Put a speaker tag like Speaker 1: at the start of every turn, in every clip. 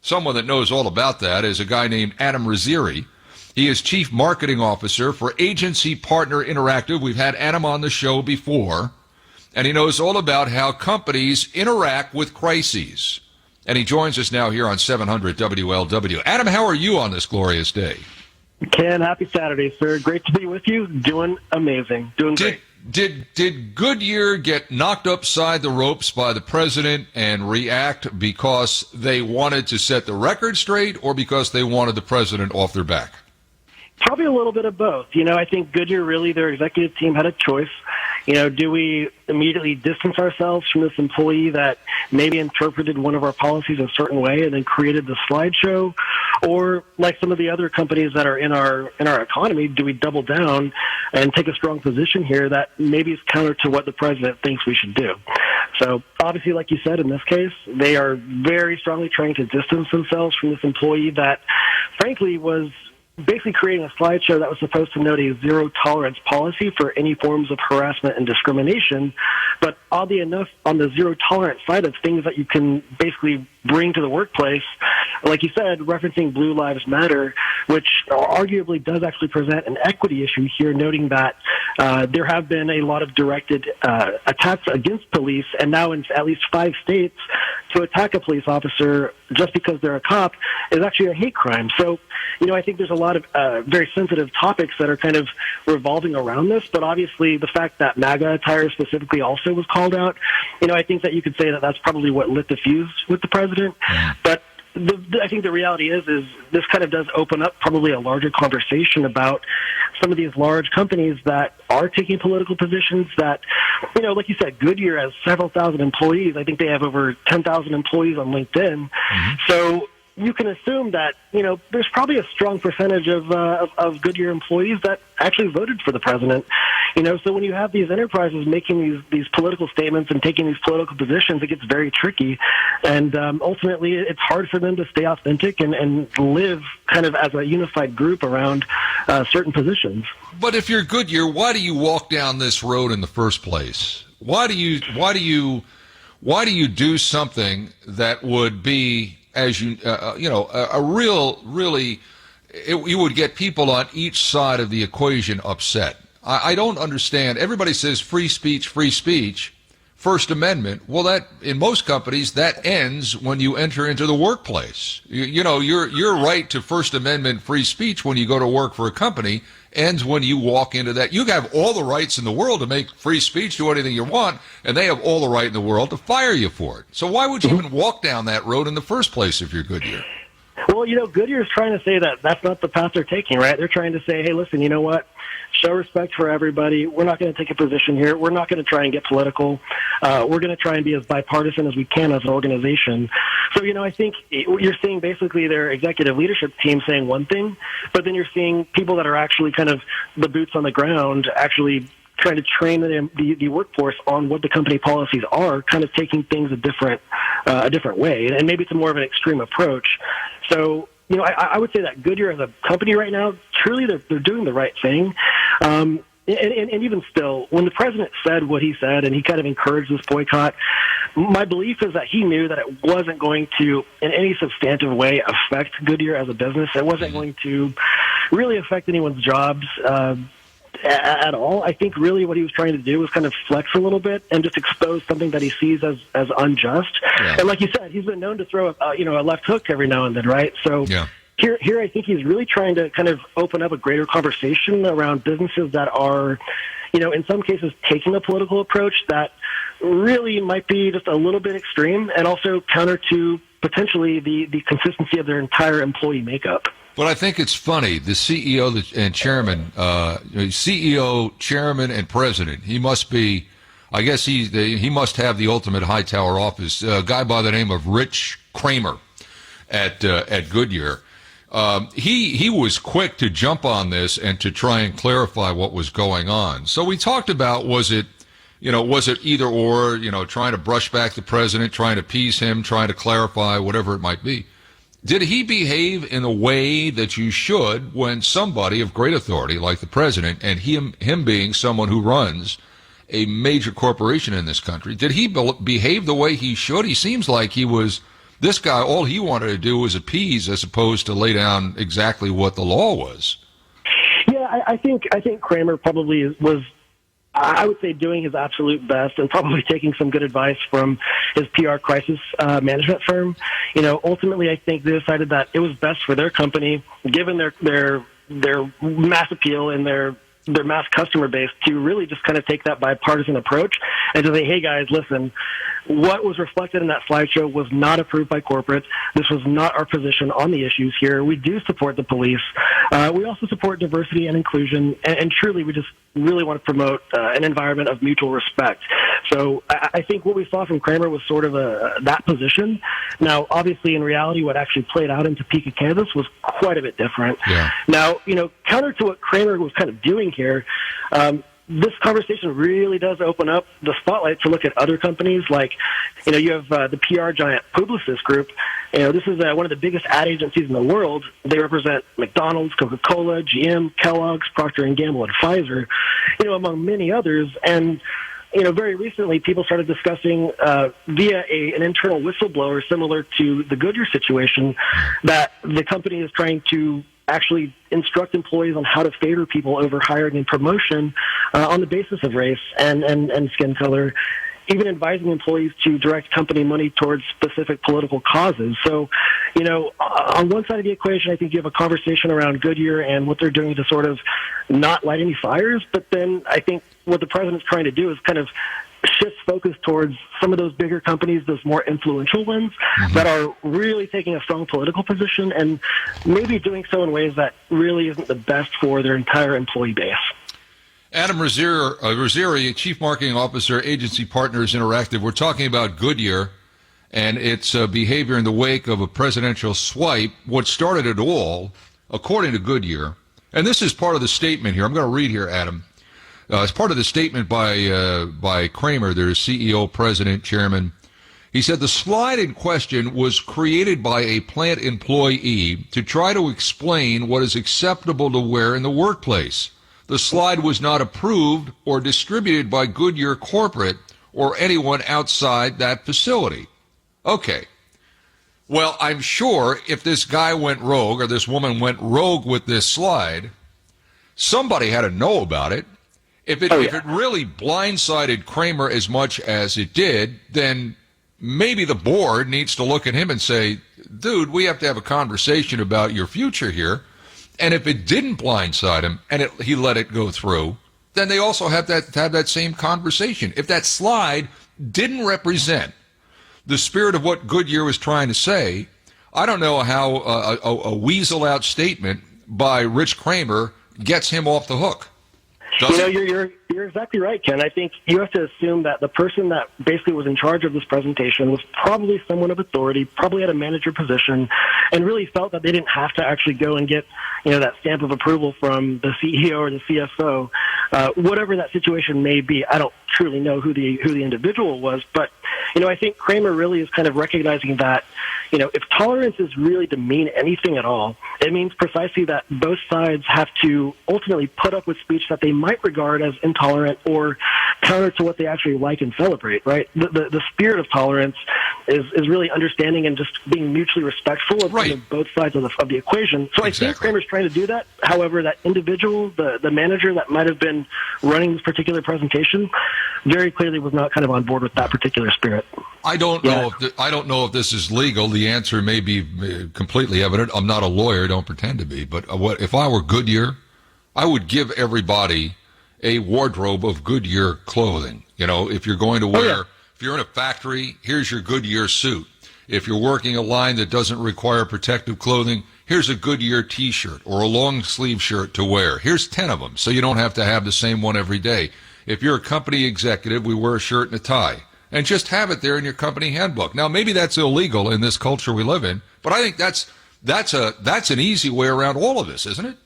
Speaker 1: Someone that knows all about that is a guy named Adam Rizzieri. He is Chief Marketing Officer for Agency Partner Interactive. We've had Adam on the show before, and he knows all about how companies interact with crises. And he joins us now here on 700 WLW. Adam, how are you on this glorious day?
Speaker 2: Ken, happy Saturday, sir. Great to be with you. Doing amazing. Doing great.
Speaker 1: Did Goodyear get knocked upside the ropes by the president and react because they wanted to set the record straight or because they wanted the president off their back?
Speaker 2: Probably a little bit of both. I think Goodyear, really, their executive team had a choice. Do we immediately distance ourselves from this employee that maybe interpreted one of our policies a certain way and then created the slideshow? Or like some of the other companies that are in our economy, do we double down and take a strong position here that maybe is counter to what the president thinks we should do? So obviously, like you said, in this case, they are very strongly trying to distance themselves from this employee that, frankly, was basically creating a slideshow that was supposed to note a zero-tolerance policy for any forms of harassment and discrimination. But oddly enough, on the zero-tolerance side of things that you can basically bring to the workplace, like you said, referencing Blue Lives Matter, which arguably does actually present an equity issue here, noting that there have been a lot of directed attacks against police, and now in at least 5 states, to attack a police officer just because they're a cop is actually a hate crime. So, I think there's a lot of very sensitive topics that are kind of revolving around this, but obviously the fact that MAGA attire specifically also was called out, I think that you could say that that's probably what lit the fuse with the president. But I think the reality is this kind of does open up probably a larger conversation about some of these large companies that are taking political positions that, like you said, Goodyear has several thousand employees. I think they have over 10,000 employees on LinkedIn. So you can assume that, there's probably a strong percentage of Goodyear employees that actually voted for the president. So when you have these enterprises making these political statements and taking these political positions, it gets very tricky. And ultimately, it's hard for them to stay authentic and live kind of as a unified group around certain positions.
Speaker 1: But if you're Goodyear, why do you walk down this road in the first place? Why do you do something that would be, as you would get people on each side of the equation upset? I don't understand. Everybody says free speech, First Amendment. Well, that in most companies that ends when you enter into the workplace. Your right to First Amendment free speech when you go to work for a company ends when you walk into that. You have all the rights in the world to make free speech, do anything you want, and they have all the right in the world to fire you for it. So why would you even walk down that road in the first place if you're Goodyear?
Speaker 2: Well, Goodyear is trying to say that that's not the path they're taking, right? They're trying to say, hey, listen, you know what? Show respect for everybody. We're not going to take a position here. We're not going to try and get political. We're going to try and be as bipartisan as we can as an organization. So, I think you're seeing basically their executive leadership team saying one thing, but then you're seeing people that are actually kind of the boots on the ground actually trying to train the workforce on what the company policies are, kind of taking things a different way. And maybe it's more of an extreme approach. So, I would say that Goodyear as a company right now, truly they're doing the right thing. And even still, when the president said what he said and he kind of encouraged this boycott, my belief is that he knew that it wasn't going to, in any substantive way, affect Goodyear as a business. It wasn't going to really affect anyone's jobs at all. I think really what he was trying to do was kind of flex a little bit and just expose something that he sees as unjust. Yeah. And like you said, he's been known to throw a left hook every now and then, right? So here I think he's really trying to kind of open up a greater conversation around businesses that are, in some cases taking a political approach that really might be just a little bit extreme and also counter to potentially the consistency of their entire employee makeup.
Speaker 1: But I think it's funny, the CEO and chairman, chairman, and president, he must be, I guess he must have the ultimate high tower office, a guy by the name of Rich Kramer at Goodyear. He was quick to jump on this and to try and clarify what was going on. So we talked about, was it either or, trying to brush back the president, trying to appease him, trying to clarify, whatever it might be. Did he behave in a way that you should when somebody of great authority like the president, and him being someone who runs a major corporation in this country, did he behave the way he should? He seems like he was This guy, all he wanted to do was appease as opposed to lay down exactly what the law was.
Speaker 2: Yeah, I think Kramer probably was, I would say, doing his absolute best and probably taking some good advice from his PR crisis management firm. Ultimately, I think they decided that it was best for their company, given their mass appeal and their mass customer base, to really just kind of take that bipartisan approach and to say, hey guys, listen, what was reflected in that slideshow was not approved by corporate. This was not our position on the issues here. We do support the police. We also support diversity and inclusion, and truly we just really want to promote an environment of mutual respect. So I think what we saw from Kramer was sort of that position. Now, obviously, in reality, what actually played out in Topeka, Kansas was quite a bit different. Yeah. Now, counter to what Kramer was kind of doing here, this conversation really does open up the spotlight to look at other companies like, you have the PR giant Publicis Group. This is one of the biggest ad agencies in the world. They represent McDonald's, Coca-Cola, GM, Kellogg's, Procter & Gamble, and Pfizer, among many others. And very recently, people started discussing via an internal whistleblower similar to the Goodyear situation that the company is trying to actually instruct employees on how to favor people over hiring and promotion on the basis of race and skin color, even advising employees to direct company money towards specific political causes. So, on one side of the equation, I think you have a conversation around Goodyear and what they're doing to sort of not light any fires. But then I think what the president's trying to do is kind of shift focus towards some of those bigger companies, those more influential ones that are really taking a strong political position and maybe doing so in ways that really isn't the best for their entire employee base.
Speaker 1: Adam Rizzieri, Chief Marketing Officer, Agency Partners Interactive. We're talking about Goodyear and its behavior in the wake of a presidential swipe. What started it all, according to Goodyear, and this is part of the statement here. I'm going to read here, Adam. As part of the statement by Kramer, their CEO, president, chairman, he said the slide in question was created by a plant employee to try to explain what is acceptable to wear in the workplace. The slide was not approved or distributed by Goodyear corporate or anyone outside that facility. Okay. Well, I'm sure if this guy went rogue or this woman went rogue with this slide, somebody had to know about it. If it really blindsided Kramer as much as it did, then maybe the board needs to look at him and say, dude, we have to have a conversation about your future here. And if it didn't blindside him and he let it go through, then they also have to have that same conversation. If that slide didn't represent the spirit of what Goodyear was trying to say, I don't know how a weasel-out statement by Rich Kramer gets him off the hook.
Speaker 2: You're exactly right, Ken. I think you have to assume that the person that basically was in charge of this presentation was probably someone of authority, probably had a manager position, and really felt that they didn't have to actually go and get, that stamp of approval from the CEO or the CFO. Whatever that situation may be, I don't truly know who the individual was, but I think Kramer really is kind of recognizing that, if tolerance is really to mean anything at all, it means precisely that both sides have to ultimately put up with speech that they might regard as intolerant or counter to what they actually like and celebrate, right? The spirit of tolerance is really understanding and just being mutually respectful of kind of both sides of the equation. So I think Kramer's trying to do that. However, that individual, the manager that might have been running this particular presentation, very clearly was not kind of on board with that particular spirit.
Speaker 1: I don't know if this is legal. The answer may be completely evident. I'm not a lawyer, don't pretend to be. But if I were Goodyear, I would give everybody a wardrobe of Goodyear clothing. If you're going to wear, if you're in a factory, here's your Goodyear suit. If you're working a line that doesn't require protective clothing, here's a Goodyear T-shirt or a long sleeve shirt to wear. Here's 10 of them, so you don't have to have the same one every day. If you're a company executive, we wear a shirt and a tie. And just have it there in your company handbook. Now, maybe that's illegal in this culture we live in, but I think that's an easy way around all of this, isn't it?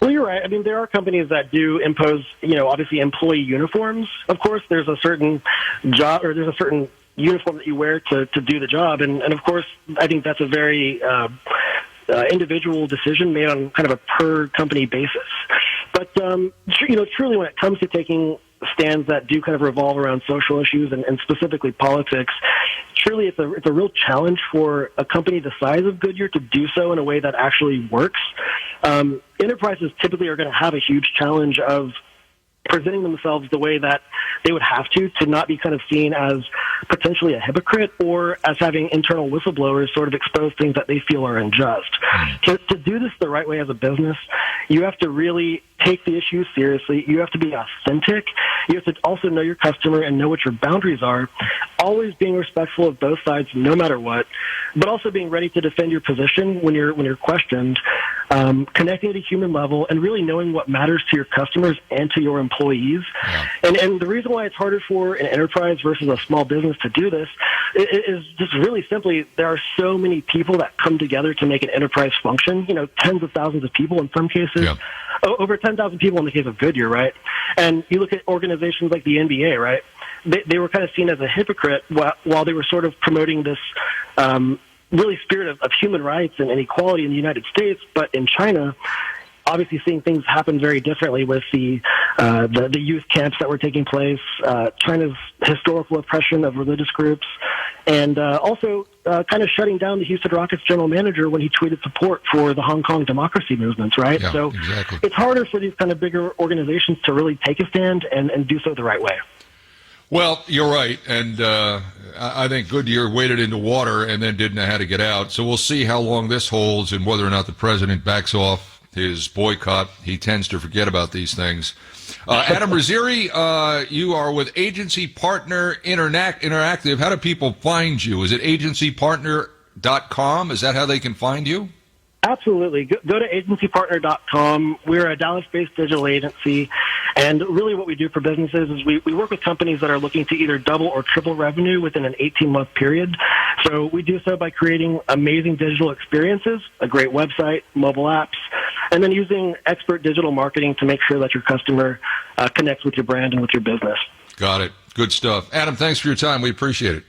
Speaker 2: Well, you're right. I mean, there are companies that do impose, obviously employee uniforms. Of course, there's a certain job or there's a certain uniform that you wear to do the job. And of course, I think that's a very individual decision made on kind of a per company basis. But, truly when it comes to taking stands that do kind of revolve around social issues and specifically politics, truly it's a real challenge for a company the size of Goodyear to do so in a way that actually works. Enterprises typically are going to have a huge challenge of presenting themselves the way that they would have to not be kind of seen as potentially a hypocrite or as having internal whistleblowers sort of expose things that they feel are unjust. To do this the right way as a business, you have to really take the issue seriously. You have to be authentic. You have to also know your customer and know what your boundaries are, always being respectful of both sides no matter what, but also being ready to defend your position when you're questioned, connecting at a human level, and really knowing what matters to your customers and to your employees. Yeah. And the reason why it's harder for an enterprise versus a small business to do this is just really simply there are so many people that come together to make an enterprise function, tens of thousands of people in some cases. Yeah. Over 10,000 people in the case of Goodyear, right? And you look at organizations like the NBA, right? They were kind of seen as a hypocrite while they were sort of promoting this really spirit of human rights and equality in the United States. But in China, obviously seeing things happen very differently with the youth camps that were taking place, China's historical oppression of religious groups, and also kind of shutting down the Houston Rockets general manager when he tweeted support for the Hong Kong democracy movements, right?
Speaker 1: Yeah,
Speaker 2: so
Speaker 1: exactly.
Speaker 2: It's harder for these kind of bigger organizations to really take a stand and do so the right way.
Speaker 1: Well, you're right, and I think Goodyear waded into water and then didn't know how to get out. So we'll see how long this holds and whether or not the president backs off his boycott. He tends to forget about these things. Adam Rizzieri, you are with Agency Partner Interactive. How do people find you? Is it agencypartner.com? Is that how they can find you?
Speaker 2: Absolutely. Go to agencypartner.com. We're a Dallas-based digital agency, and really what we do for businesses is we work with companies that are looking to either double or triple revenue within an 18-month period. So we do so by creating amazing digital experiences, a great website, mobile apps, and then using expert digital marketing to make sure that your customer connects with your brand and with your business.
Speaker 1: Got it. Good stuff. Adam, thanks for your time. We appreciate it.